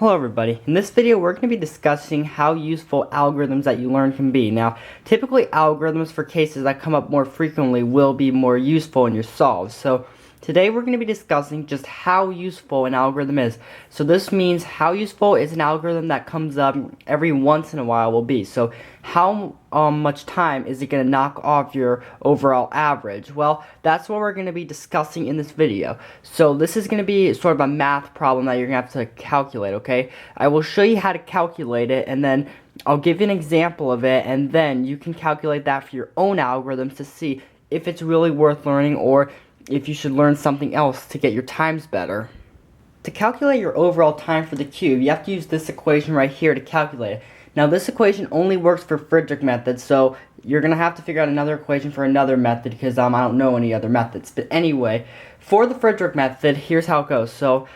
Hello everybody. In this video we're going to be discussing how useful algorithms that you learn can be. Now, typically algorithms for cases that come up more frequently will be more useful in your solves. So today we're going to be discussing just how useful an algorithm is. So this means how useful is an algorithm that comes up every once in a while will be. So how much time is it going to knock off your overall average? Well, that's what we're going to be discussing in this video. So this is going to be sort of a math problem that you're going to have to calculate, okay? I will show you how to calculate it, and then I'll give you an example of it, and then you can calculate that for your own algorithms to see if it's really worth learning or if you should learn something else to get your times better. To calculate your overall time for the cube, you have to use this equation right here to calculate it. Now this equation only works for Friedrich method, so you're going to have to figure out another equation for another method because I don't know any other methods. But anyway, for the Friedrich method, here's how it goes. So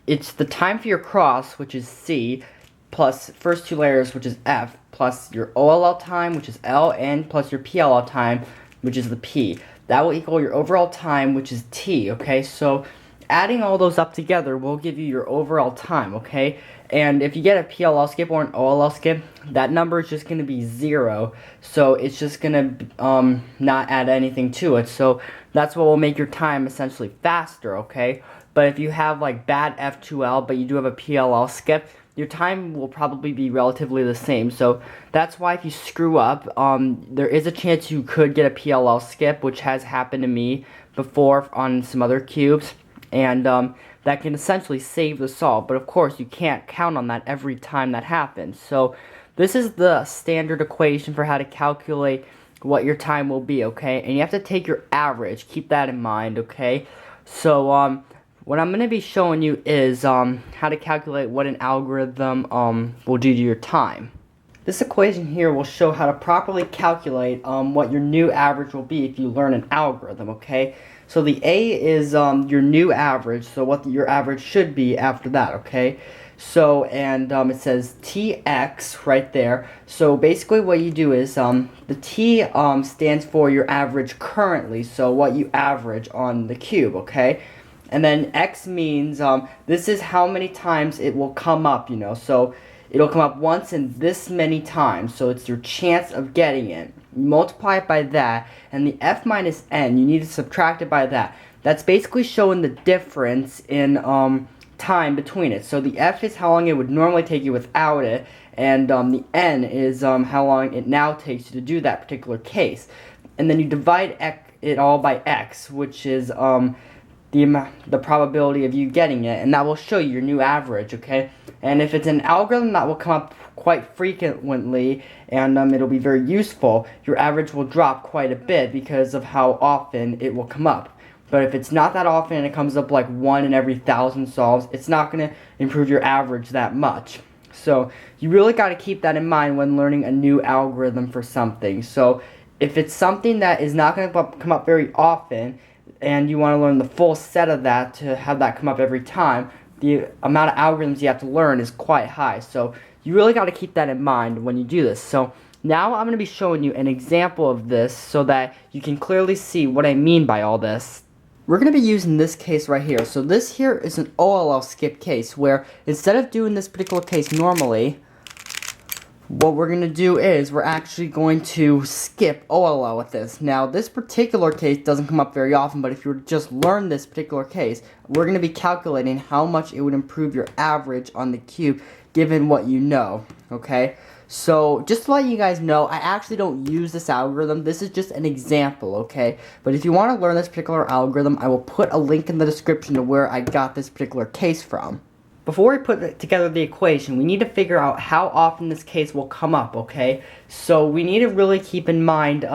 it's the time for your cross, which is C, plus first two layers, which is F, plus your OLL time, which is L, and plus your PLL time, which is the P. That will equal your overall time, which is T, okay? So adding all those up together will give you your overall time, okay? And if you get a PLL skip or an OLL skip, that number is just going to be 0. So it's just going to not add anything to it. So that's what will make your time essentially faster, okay? But if you have like bad F2L, but you do have a PLL skip, your time will probably be relatively the same. So that's why if you screw up, there is a chance you could get a PLL skip, which has happened to me before on some other cubes. And that can essentially save the solve, but of course you can't count on that every time that happens. So this is the standard equation for how to calculate what your time will be, okay? And you have to take your average, keep that in mind, okay? So what I'm going to be showing you is how to calculate what an algorithm will do to your time. This equation here will show how to properly calculate what your new average will be if you learn an algorithm, okay? So the A is your new average, so what your average should be after that, okay? So, and it says TX right there. So basically what you do is, the T stands for your average currently, so what you average on the cube, okay? And then X means, this is how many times it will come up, you know, so it'll come up once in this many times, so it's your chance of getting it. You multiply it by that, and the F minus N, you need to subtract it by that. That's basically showing the difference in time between it. So the F is how long it would normally take you without it, and the N is how long it now takes you to do that particular case. And then you divide it all by X, which is the probability of you getting it, and that will show you your new average, okay? And if it's an algorithm that will come up quite frequently and it'll be very useful, your average will drop quite a bit because of how often it will come up. But if it's not that often and it comes up like 1 in every 1,000 solves, it's not going to improve your average that much. So you really got to keep that in mind when learning a new algorithm for something. So if it's something that is not going to come up very often and you want to learn the full set of that to have that come up every time, the amount of algorithms you have to learn is quite high. So you really got to keep that in mind when you do this. So now I'm going to be showing you an example of this so that you can clearly see what I mean by all this. We're going to be using this case right here. So this here is an OLL skip case where instead of doing this particular case normally, what we're going to do is we're actually going to skip OLL with this. Now, this particular case doesn't come up very often, but if you were to just learn this particular case, we're going to be calculating how much it would improve your average on the cube given what you know, okay? So, just to let you guys know, I actually don't use this algorithm. This is just an example, okay? But if you want to learn this particular algorithm, I will put a link in the description to where I got this particular case from. Before we put together the equation, we need to figure out how often this case will come up, okay? So we need to really keep in mind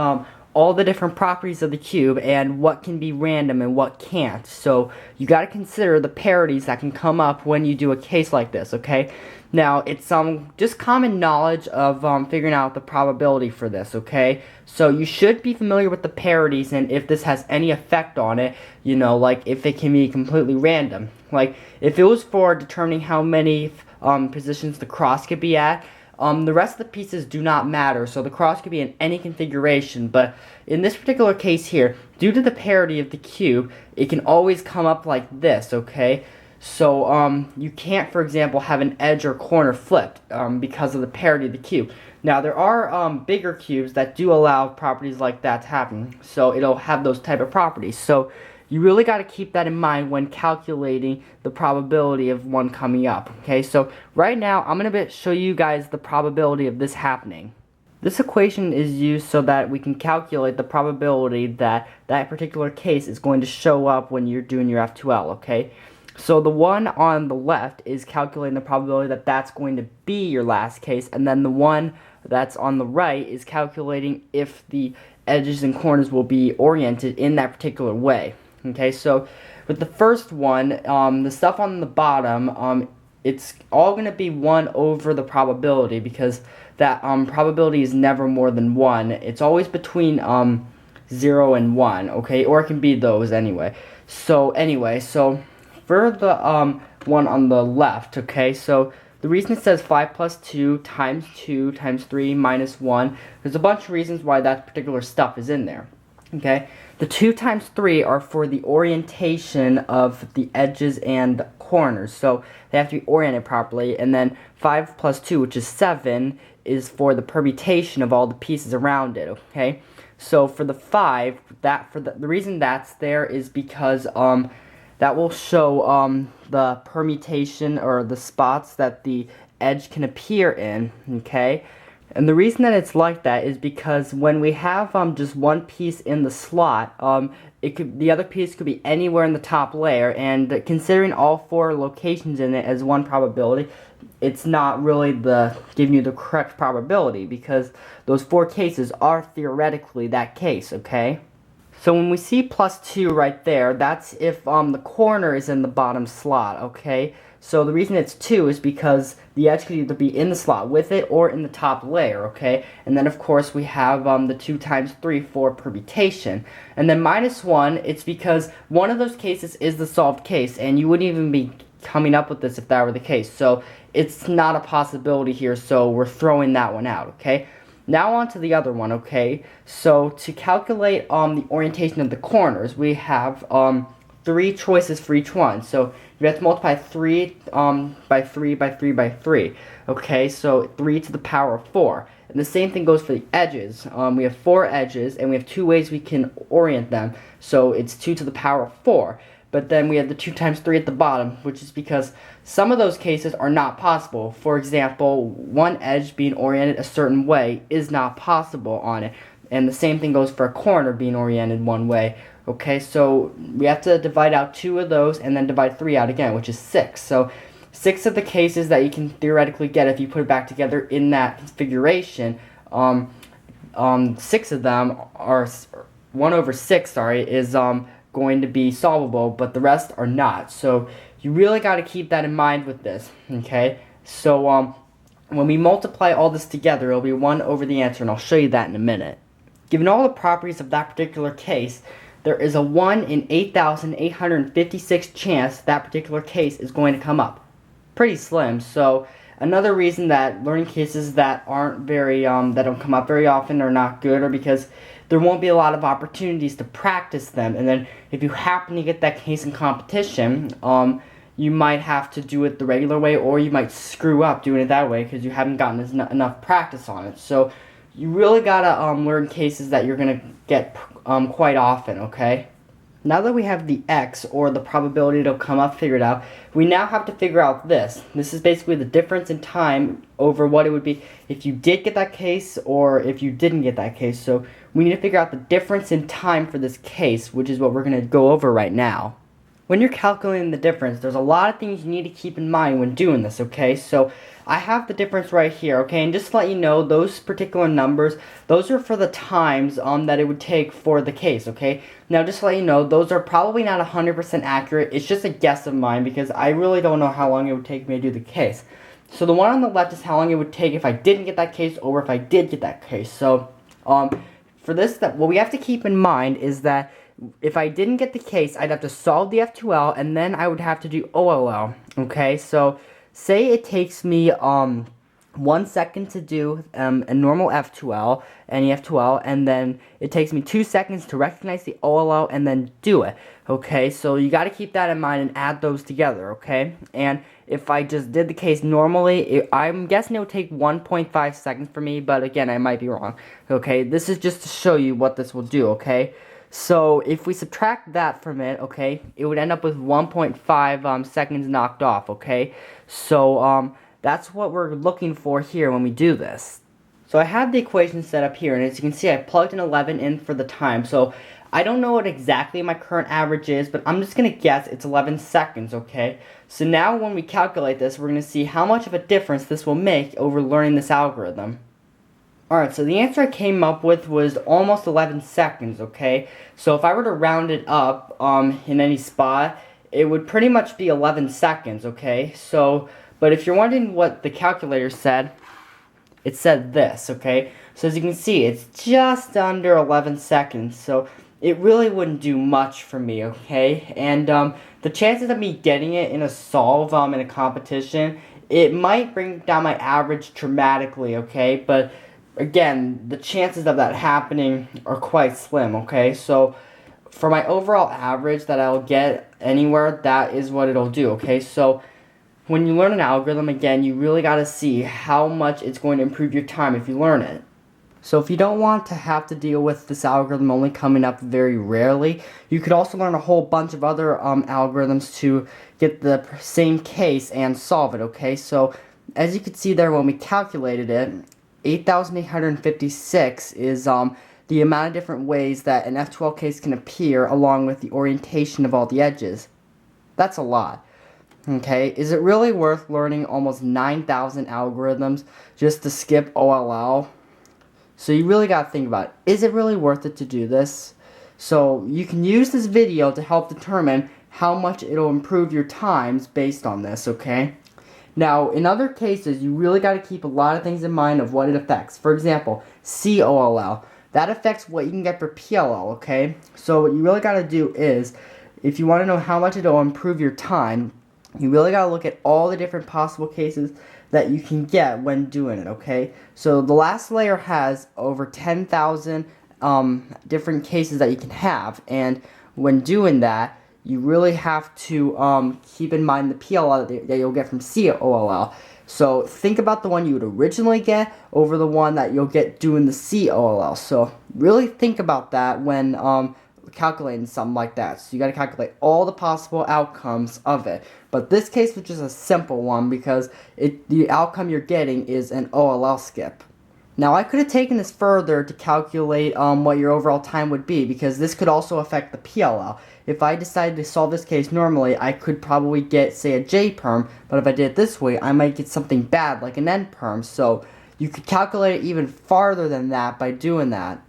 all the different properties of the cube and what can be random and what can't. So you got to consider the parities that can come up when you do a case like this, okay? Now, it's just common knowledge of figuring out the probability for this, okay? So you should be familiar with the parities and if this has any effect on it, you know, like if it can be completely random. Like, if it was for determining how many positions the cross could be at, the rest of the pieces do not matter, so the cross could be in any configuration, but in this particular case here, due to the parity of the cube, it can always come up like this, okay? So you can't, for example, have an edge or corner flipped because of the parity of the cube. Now there are bigger cubes that do allow properties like that to happen, so it'll have those type of properties. So you really got to keep that in mind when calculating the probability of one coming up. Okay, so right now I'm going to show you guys the probability of this happening. This equation is used so that we can calculate the probability that that particular case is going to show up when you're doing your F2L, okay? So the one on the left is calculating the probability that that's going to be your last case, and then the one that's on the right is calculating if the edges and corners will be oriented in that particular way. Okay, so with the first one, the stuff on the bottom, it's all going to be 1 over the probability, because that probability is never more than 1. It's always between 0 and 1, okay, or it can be those anyway. So for the one on the left, okay, so the reason it says 5 plus 2 times 3 minus 1, there's a bunch of reasons why that particular stuff is in there, okay? The 2 times 3 are for the orientation of the edges and corners, so they have to be oriented properly, and then 5 plus 2, which is 7, is for the permutation of all the pieces around it, okay? So for the 5, the reason that's there is because that will show the permutation, or the spots that the edge can appear in, okay? And the reason that it's like that is because when we have just one piece in the slot, the other piece could be anywhere in the top layer, and considering all 4 locations in it as one probability, it's not really giving you the correct probability, because those 4 cases are theoretically that case, okay? So when we see plus 2 right there, that's if the corner is in the bottom slot, okay? So the reason it's 2 is because the edge could either be in the slot with it or in the top layer, okay? And then of course we have the 2 times 3 for permutation. And then minus 1, it's because one of those cases is the solved case, and you wouldn't even be coming up with this if that were the case. So it's not a possibility here, so we're throwing that one out, okay? Now on to the other one, okay? So to calculate the orientation of the corners, we have 3 choices for each one. So you have to multiply 3 by 3 by 3 by 3. Okay, so 3 to the power of 4. And the same thing goes for the edges. We have 4 edges, and we have 2 ways we can orient them. So it's 2 to the power of 4. But then we have the 2 times 3 at the bottom, which is because some of those cases are not possible. For example, one edge being oriented a certain way is not possible on it. And the same thing goes for a corner being oriented one way. Okay, so we have to divide out 2 of those and then divide 3 out again, which is 6. So 6 of the cases that you can theoretically get if you put it back together in that configuration, 6 of them are 1 over 6, sorry, is going to be solvable, but the rest are not. So you really got to keep that in mind with this, okay? So when we multiply all this together, it'll be 1 over the answer, and I'll show you that in a minute. Given all the properties of that particular case, there is a 1 in 8,856 chance that particular case is going to come up. Pretty slim. So another reason that learning cases that aren't very that don't come up very often are not good, or because there won't be a lot of opportunities to practice them. And then if you happen to get that case in competition, you might have to do it the regular way, or you might screw up doing it that way because you haven't gotten enough practice on it. So you really gotta learn cases that you're gonna get quite often, okay? Now that we have the x, or the probability it'll come up, figured out, we now have to figure out this. This is basically the difference in time over what it would be if you did get that case or if you didn't get that case. So we need to figure out the difference in time for this case, which is what we're going to go over right now. When you're calculating the difference, there's a lot of things you need to keep in mind when doing this, okay? So I have the difference right here, okay? And just to let you know, those particular numbers, those are for the times that it would take for the case, okay? Now, just to let you know, those are probably not 100% accurate. It's just a guess of mine because I really don't know how long it would take me to do the case. So the one on the left is how long it would take if I didn't get that case or if I did get that case. So for this, what we have to keep in mind is that if I didn't get the case, I'd have to solve the F2L, and then I would have to do OLL, okay? So say it takes me 1 second to do a normal F2L, any F2L, and then it takes me 2 seconds to recognize the OLL and then do it, okay? So you got to keep that in mind and add those together, okay? And if I just did the case normally, I'm guessing it would take 1.5 seconds for me, but again, I might be wrong, okay? This is just to show you what this will do, okay? So if we subtract that from it, okay, it would end up with 1.5 seconds knocked off, okay? So, that's what we're looking for here when we do this. So I have the equation set up here, and as you can see, I plugged an 11 in for the time. So I don't know what exactly my current average is, but I'm just going to guess it's 11 seconds, okay? So now when we calculate this, we're going to see how much of a difference this will make over learning this algorithm. Alright, so the answer I came up with was almost 11 seconds, okay? So if I were to round it up in any spot, it would pretty much be 11 seconds, okay? So, but if you're wondering what the calculator said, it said this, okay? So as you can see, it's just under 11 seconds, so it really wouldn't do much for me, okay? And the chances of me getting it in a solve in a competition, it might bring down my average dramatically, okay? But again, the chances of that happening are quite slim, okay? So for my overall average that I'll get anywhere, that is what it'll do, okay? So when you learn an algorithm, again, you really got to see how much it's going to improve your time if you learn it. So if you don't want to have to deal with this algorithm only coming up very rarely, you could also learn a whole bunch of other algorithms to get the same case and solve it, okay? So as you can see there when we calculated it, 8,856 is the amount of different ways that an F12 case can appear along with the orientation of all the edges. That's a lot. Okay, is it really worth learning almost 9,000 algorithms just to skip OLL? So you really got to think about it. Is it really worth it to do this? So you can use this video to help determine how much it'll improve your times based on this, okay? Now, in other cases, you really got to keep a lot of things in mind of what it affects. For example, COLL. That affects what you can get for PLL, okay? So what you really got to do is, if you want to know how much it'll improve your time, you really got to look at all the different possible cases that you can get when doing it, okay? So the last layer has over 10,000 different cases that you can have, and when doing that, you really have to keep in mind the PLL that you'll get from COLL. So think about the one you would originally get over the one that you'll get doing the COLL. So really think about that when calculating something like that. So you got to calculate all the possible outcomes of it. But this case was just a simple one because the outcome you're getting is an OLL skip. Now I could have taken this further to calculate what your overall time would be, because this could also affect the PLL. If I decided to solve this case normally, I could probably get, say, a J-perm, but if I did it this way, I might get something bad like an N-perm. So you could calculate it even farther than that by doing that.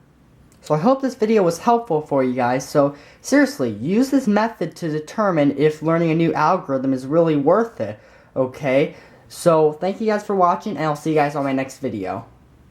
So I hope this video was helpful for you guys. So seriously, use this method to determine if learning a new algorithm is really worth it, okay? So thank you guys for watching, and I'll see you guys on my next video.